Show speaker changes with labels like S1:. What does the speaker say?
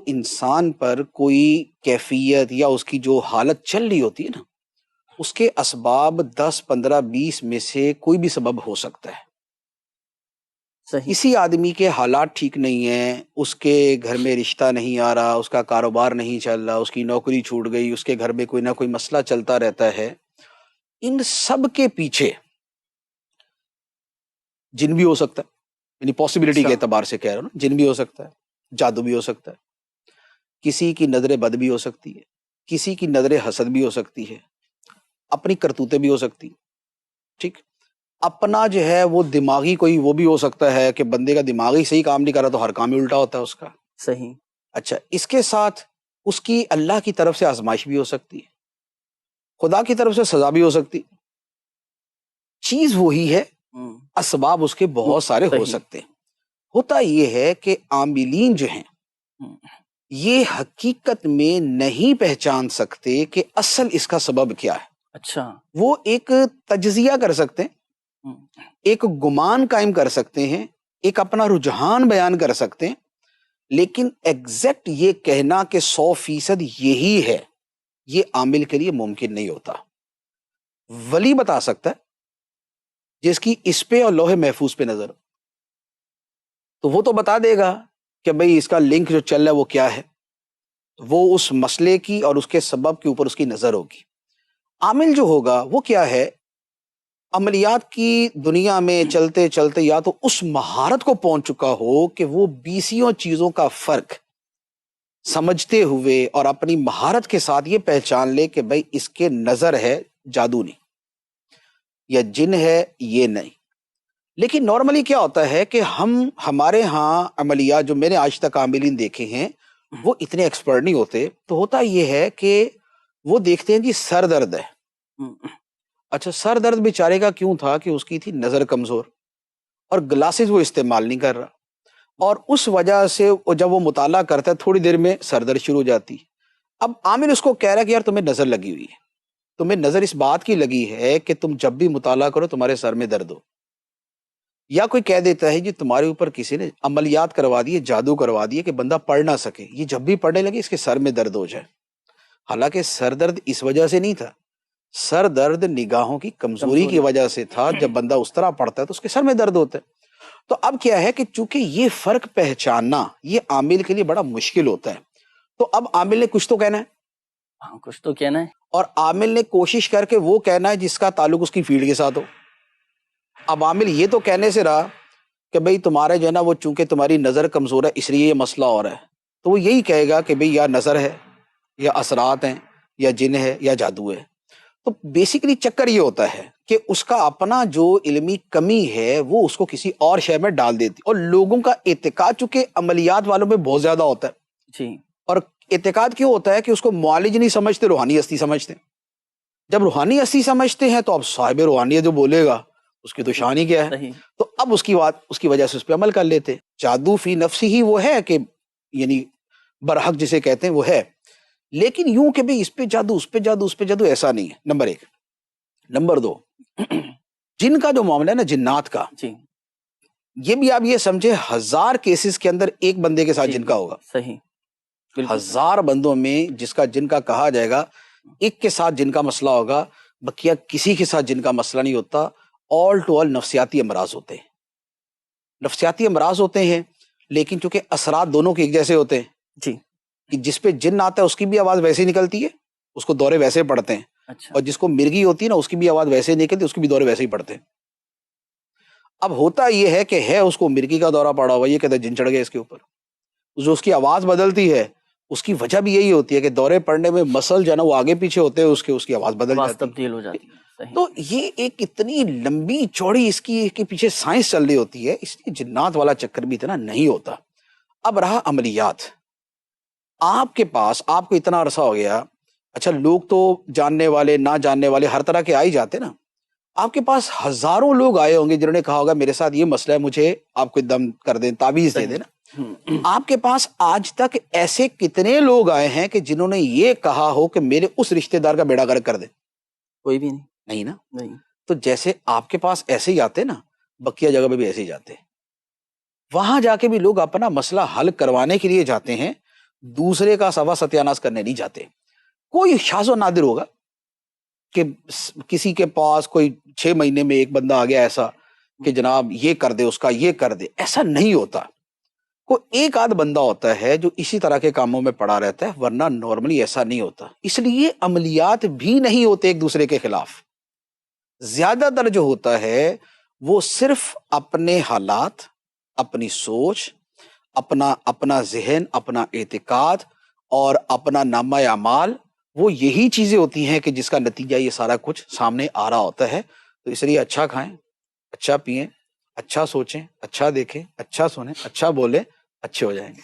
S1: انسان پر کوئی کیفیت یا اس کی جو حالت چل رہی ہوتی ہے نا، اس کے اسباب 10 15 20 میں سے کوئی بھی سبب ہو سکتا ہے.
S2: صحیح.
S1: کسی آدمی کے حالات ٹھیک نہیں ہیں، اس کے گھر میں رشتہ نہیں آ رہا، اس کا کاروبار نہیں چل رہا، اس کی نوکری چھوٹ گئی، اس کے گھر میں کوئی نہ کوئی مسئلہ چلتا رہتا ہے. ان سب کے پیچھے جن بھی ہو سکتا ہے، یعنی پاسبلٹی کے اعتبار سے کہہ رہا ہوں، جن بھی ہو سکتا ہے، جادو بھی ہو سکتا ہے، کسی کی نظر بد بھی ہو سکتی ہے، کسی کی نظر حسد بھی ہو سکتی ہے، اپنی کرتوتیں بھی ہو سکتی. ٹھیک، اپنا جو ہے وہ دماغی کوئی وہ بھی ہو سکتا ہے کہ بندے کا دماغ ہی صحیح کام نہیں کر رہا تو ہر کام ہی الٹا ہوتا ہے اس کا.
S2: صحیح.
S1: اچھا، اس کے ساتھ اس کی اللہ کی طرف سے آزمائش بھی ہو سکتی ہے، خدا کی طرف سے سزا بھی ہو سکتی. چیز وہی ہے، اسباب اس کے بہت سارے ہو سکتے ہیں. ہوتا یہ ہے کہ عاملین جو ہیں یہ حقیقت میں نہیں پہچان سکتے کہ اصل اس کا سبب کیا ہے.
S2: اچھا.
S1: وہ ایک تجزیہ کر سکتے ہیں، ایک گمان قائم کر سکتے ہیں، ایک اپنا رجحان بیان کر سکتے ہیں، لیکن ایگزیکٹ یہ کہنا کہ 100% یہی ہے، یہ عامل کے لیے ممکن نہیں ہوتا. ولی بتا سکتا ہے جس کی اس پہ اور لوح محفوظ پہ نظر، تو وہ تو بتا دے گا کہ بھئی اس کا لنک جو چل رہا ہے وہ کیا ہے، وہ اس مسئلے کی اور اس کے سبب کے اوپر اس کی نظر ہوگی. عامل جو ہوگا وہ کیا ہے، عملیات کی دنیا میں چلتے چلتے یا تو اس مہارت کو پہنچ چکا ہو کہ وہ 20 چیزوں کا فرق سمجھتے ہوئے اور اپنی مہارت کے ساتھ یہ پہچان لے کہ بھئی اس کے نظر ہے، جادو نہیں، یا جن ہے یہ نہیں. لیکن نارملی کیا ہوتا ہے کہ ہمارے ہاں عملیات جو میں نے آج تک عاملین دیکھے ہیں وہ اتنے ایکسپرٹ نہیں ہوتے. تو ہوتا یہ ہے کہ وہ دیکھتے ہیں جی سر درد ہے. اچھا، سر درد بیچارے کا کیوں تھا کہ اس کی تھی نظر کمزور اور گلاسز وہ استعمال نہیں کر رہا، اور اس وجہ سے جب وہ مطالعہ کرتا ہے تھوڑی دیر میں سر درد شروع ہو جاتی. اب عامل اس کو کہہ رہا ہے کہ یار تمہیں نظر لگی ہوئی ہے، تمہیں نظر اس بات کی لگی ہے کہ تم جب بھی مطالعہ کرو تمہارے سر میں درد ہو. یا کوئی کہہ دیتا ہے جی تمہارے اوپر کسی نے عملیات کروا دیے، جادو کروا دیے کہ بندہ پڑھ نہ سکے، یہ جب بھی پڑھنے لگے اس کے سر میں درد ہو جائے. حالانکہ سر درد اس وجہ سے نہیں تھا، سر درد نگاہوں کی کمزوری کی وجہ سے تھا. جب بندہ اس طرح پڑھتا ہے تو اس کے سر میں درد ہوتا ہے. تو اب کیا ہے کہ چونکہ یہ فرق پہچاننا یہ عامل کے لیے بڑا مشکل ہوتا ہے، تو اب عامل نے کچھ تو کہنا ہے،
S2: کچھ تو کہنا ہے،
S1: اور عامل نے کوشش کر کے وہ کہنا ہے جس کا تعلق اس کی فیلڈ کے ساتھ ہو. اب عامل یہ تو کہنے سے رہا کہ بھئی تمہارے جو ہے نا وہ چونکہ تمہاری نظر کمزور ہے اس لیے یہ مسئلہ ہو رہا ہے، تو وہ یہی کہے گا کہ بھئی یا نظر ہے یا اثرات ہیں یا جن ہے یا جادو ہے. تو بیسیکلی چکر یہ ہوتا ہے کہ اس کا اپنا جو علمی کمی ہے وہ اس کو کسی اور شے میں ڈال دیتی، اور لوگوں کا اعتقاد چونکہ عملیات والوں میں بہت زیادہ ہوتا ہے.
S2: جی.
S1: اور اعتقاد کیوں ہوتا ہے کہ اس کو معالج نہیں سمجھتے، روحانی ہستی سمجھتے ہیں. جب روحانی ہستی سمجھتے ہیں تو اب صاحب روحانیت جو بولے گا اس کی تو شان ہی کیا ہے.
S2: صحیح.
S1: تو اب اس کی وجہ سے اس پہ عمل کر لیتے. جادو فی نفسی ہی وہ ہے کہ یعنی برحق جسے کہتے ہیں وہ ہے، لیکن یوں کہ بھئی اس پہ جادو اس پہ جادو اس پہ جادو، ایسا نہیں ہے. نمبر 1. نمبر 2، جن کا جو معاملہ ہے نا، جنات کا،
S2: جی.
S1: یہ بھی آپ یہ سمجھے 1000 کیسز کے اندر ایک بندے کے ساتھ جن کا ہوگا.
S2: صحیح.
S1: 1000 بندوں میں جس کا جن کا کہا جائے گا ایک کے ساتھ جن کا مسئلہ ہوگا، بقیہ کسی کے ساتھ جن کا مسئلہ نہیں ہوتا. آل ٹو آل نفسیاتی امراض ہوتے ہیں، نفسیاتی امراض ہوتے ہیں، لیکن چونکہ اثرات دونوں کے ایک جیسے ہوتے ہیں.
S2: جی.
S1: کہ جس پہ جن آتا ہے اس کی بھی آواز ویسے ہی نکلتی ہے، اس کو دورے ویسے پڑتے ہیں.
S2: اچھا.
S1: اور جس کو مرگی ہوتی ہے نا اس کی بھی آواز ویسے ہی نکلتی ہے، اس کی بھی دورے ویسے ہی پڑتے ہیں. اب ہوتا یہ ہے کہ ہے اس کو مرگی کا دورہ پڑا ہوا، یہ کہتا ہے جن چڑھ گئے اس کے اوپر. جو اس کی آواز بدلتی ہے اس کی وجہ بھی یہی ہوتی ہے کہ دورے پڑنے میں مسل جو ہے نا وہ آگے پیچھے ہوتے ہیں، اس کی آواز بدل جاتی ہے،
S2: تبدیل ہو جاتی ہے. صحیح.
S1: تو یہ ایک اتنی لمبی چوڑی اس کی کے پیچھے سائنس چل رہی ہوتی ہے، اس لیے جنات والا چکر بھی اتنا نہیں ہوتا. اب رہا عملیات، آپ کے پاس آپ کو اتنا عرصہ ہو گیا، اچھا لوگ تو جاننے والے نہ جاننے والے ہر طرح کے آ ہی جاتے نا، آپ کے پاس ہزاروں لوگ آئے ہوں گے جنہوں نے کہا ہوگا میرے ساتھ یہ مسئلہ ہے، مجھے آپ کو دم کر دیں، تعویذ دے دیں نا. آپ کے پاس آج تک ایسے کتنے لوگ آئے ہیں کہ جنہوں نے یہ کہا ہو کہ میرے اس رشتہ دار کا بیڑا غرق کر دیں؟
S2: کوئی بھی نہیں.
S1: نہیں نا.
S2: نہیں.
S1: تو جیسے آپ کے پاس ایسے ہی آتے نا، بقیہ جگہ پہ بھی ایسے ہی جاتے ہیں. وہاں جا کے بھی لوگ اپنا مسئلہ حل کروانے کے لیے جاتے ہیں، دوسرے کا سوا ستیاناش کرنے نہیں جاتے. کوئی شاذ و نادر ہوگا کہ کسی کے پاس کوئی 6 مہینے میں ایک بندہ آ گیا ایسا کہ جناب یہ کر دے اس کا یہ کر دے. ایسا نہیں ہوتا. کوئی ایک آدھ بندہ ہوتا ہے جو اسی طرح کے کاموں میں پڑا رہتا ہے, ورنہ نارملی ایسا نہیں ہوتا. اس لیے عملیات بھی نہیں ہوتے ایک دوسرے کے خلاف. زیادہ تر جو ہوتا ہے وہ صرف اپنے حالات, اپنی سوچ, اپنا ذہن, اپنا اعتقاد اور اپنا نامہ اعمال, وہ یہی چیزیں ہوتی ہیں کہ جس کا نتیجہ یہ سارا کچھ سامنے آ رہا ہوتا ہے. تو اس لیے اچھا کھائیں, اچھا پئیں, اچھا سوچیں, اچھا دیکھیں, اچھا سنیں, اچھا بولیں, اچھے ہو جائیں گے.